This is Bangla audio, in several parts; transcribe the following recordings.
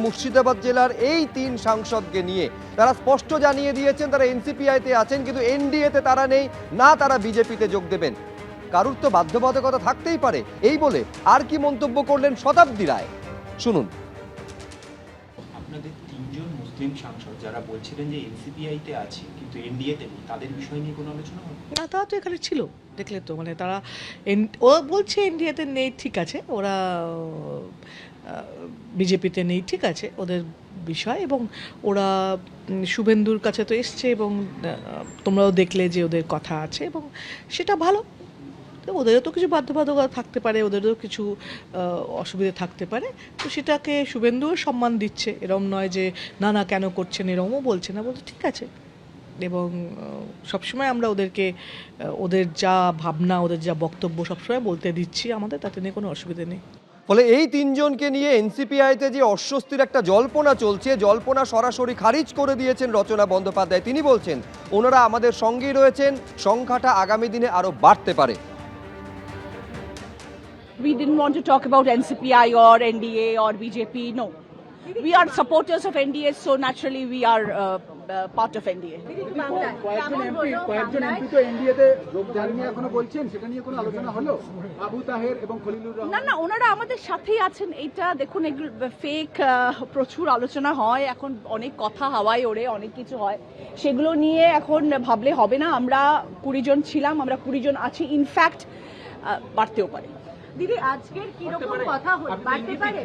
মুর্শিদাবাদ জেলার এই 3 সাংসদকে নিয়ে তারা স্পষ্ট জানিয়ে দিয়েছেন তারা এনসিপিআইতে আছেন, কিন্তু এনডিএতে তারা নেই, না তারা বিজেপিতে যোগ দেবেন। কারুর তো বাধ্যবাধকতা থাকতেই পারে, এই বলে আর কি মন্তব্য করলেন শতাব্দী রায়, শুনুন। আপনাদের 3 জন মুসলিম সাংসদ যারা বলছিলেন যে এনসিপিআইতে আছে কিন্তু এনডিএতে নেই, তাদের বিষয় নিয়ে কোনো আলোচনা হলো না? তারা তো এখানে ছিল, দেখলে তো, মানে তারা ও বলছে এনডিএতে নেই, ঠিক আছে, ওরা বিজেপিতে নেই, ঠিক আছে, ওদের বিষয়, এবং ওরা শুভেন্দুর কাছে তো এসছে এবং তোমরাও দেখলে যে ওদের কথা আছে এবং সেটা ভালো। তো ওদেরও তো কিছু বাধ্যবাধকতা থাকতে পারে, ওদেরও কিছু অসুবিধা থাকতে পারে, তো সেটাকে শুভেন্দুও সম্মান দিচ্ছে, এরম নয় যে না না কেন করছেন, এরমও বলছে না, বলছে ঠিক আছে। এবং সবসময় আমরা ওদেরকে ওদের যা ভাবনা, ওদের যা বক্তব্য সবসময় বলতে দিচ্ছি, আমাদের তাতে নিয়ে কোনো অসুবিধা নেই। ফলে এই 3 জনকে নিয়ে এনসিপিআইতে যে অস্বস্তির একটা জল্পনা চলছে, জল্পনা সরাসরি খারিজ করে দিয়েছেন রচনা বন্দ্যোপাধ্যায়। তিনি বলছেন ওনারা আমাদের সঙ্গেই রয়েছেন, সংখ্যাটা আগামী দিনে আরো বাড়তে পারে। We didn't want to talk about NCPI or NDA or BJP, no. We are supporters of NDA, so naturally we are part of NDA. কয়েকজন এমপি তো এনডিএতে যোগদান নিয়ে এখনো বলছেন, সেটা নিয়ে কোনো আলোচনা হলো? আবু তাহের এবং খলিলুর রহমান। না, ওনারা আমাদের সাথেই আছেন। এইটা দেখুন, এগুলো ফেক, প্রচুর আলোচনা হয় এখন, অনেক কথা হাওয়ায় ওড়ে, অনেক কিছু হয়, সেগুলো নিয়ে এখন ভাবলে হবে না। আমরা 20 জন ছিলাম, আমরা 20 জন আছি, ইনফ্যাক্ট বাড়তেও পারে। দিদি, আজকের কি রকম কথা বাড়তে পারে?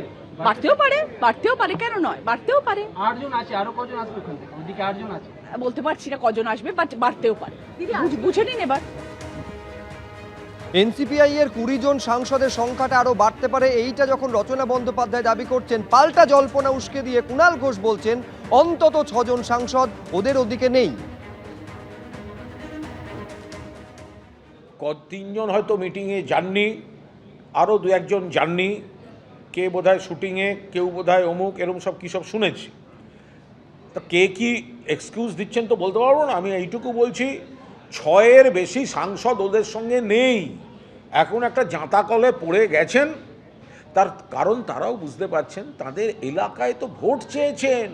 বাড়তেও পারে, কেন নয়, বাড়তেও পারে। 8 জন আছে, আরো কজন আসবে ওখান থেকে? ওদিকে 8 জন আছে, বলতে পারছি না কজন আসবে, বাট বাড়তেও পারে। বুঝে নিন এবার। এনসিপিআই এর 20 জন সাংসদের সংখ্যাটা আরো বাড়তে পারে, এইটা যখন রচনা বন্দ্যোপাধ্যায় দাবি করছেন, পাল্টা জল্পনা উস্কে দিয়ে কুণাল ঘোষ বলছেন অন্তত 6 জন সাংসদ ওদের ওদিকে নেই। 3 জন হয়তো মিটিংয়ে যাননি, আরও 2-1 জন যাননি, কে বোধহয় শুটিংয়ে, কেউ বোধহয় অমুক, এরকম সব কী সব শুনেছি। তা কে কি এক্সকিউজ দিচ্ছেন তো বলতে পারবো না। আমি এইটুকু বলছি, 6-এর বেশি সাংসদ ওদের সঙ্গে নেই, এখন একটা জাঁতাকলে পড়ে গেছেন। তার কারণ তারাও বুঝতে পারছেন তাদের এলাকায় তো ভোট চেয়েছেন,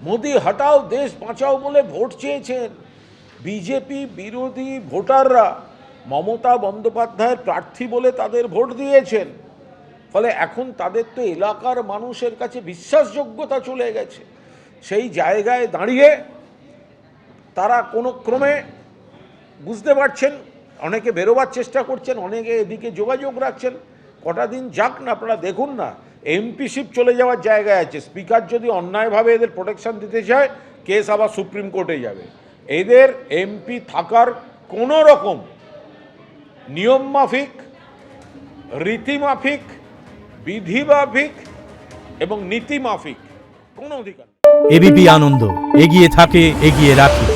মোদি হটাও দেশ বাঁচাও বলে ভোট চেয়েছেন বিজেপি বিরোধী ভোটাররা, মমতা বন্দ্যোপাধ্যায়ের প্রার্থী বলে তাদের ভোট দিয়েছেন। ফলে এখন তাদের তো এলাকার মানুষের কাছে বিশ্বাসযোগ্যতা চলে গেছে। সেই জায়গায় দাঁড়িয়ে তারা কোনো ক্রমে বুঝতে পারছেন, অনেকে বেরোবার চেষ্টা করছেন, অনেকে এদিকে যোগাযোগ রাখছেন। কটা দিন যাক না, আপনারা দেখুন না, এমপিশিপ চলে যাওয়ার জায়গায় আছে। স্পিকার যদি অন্যায়ভাবে এদের প্রোটেকশন দিতে চায়, কেস আবার সুপ্রিম কোর্টে যাবে। এদের এমপি থাকার কোনো রকম নিয়ম মাফিক, রীতিমাফিক, বিধিমাফিক এবং নীতিমাফিক কোনো অধিকার। এবিপি আনন্দ, এগিয়ে থাকে, এগিয়ে রাখে।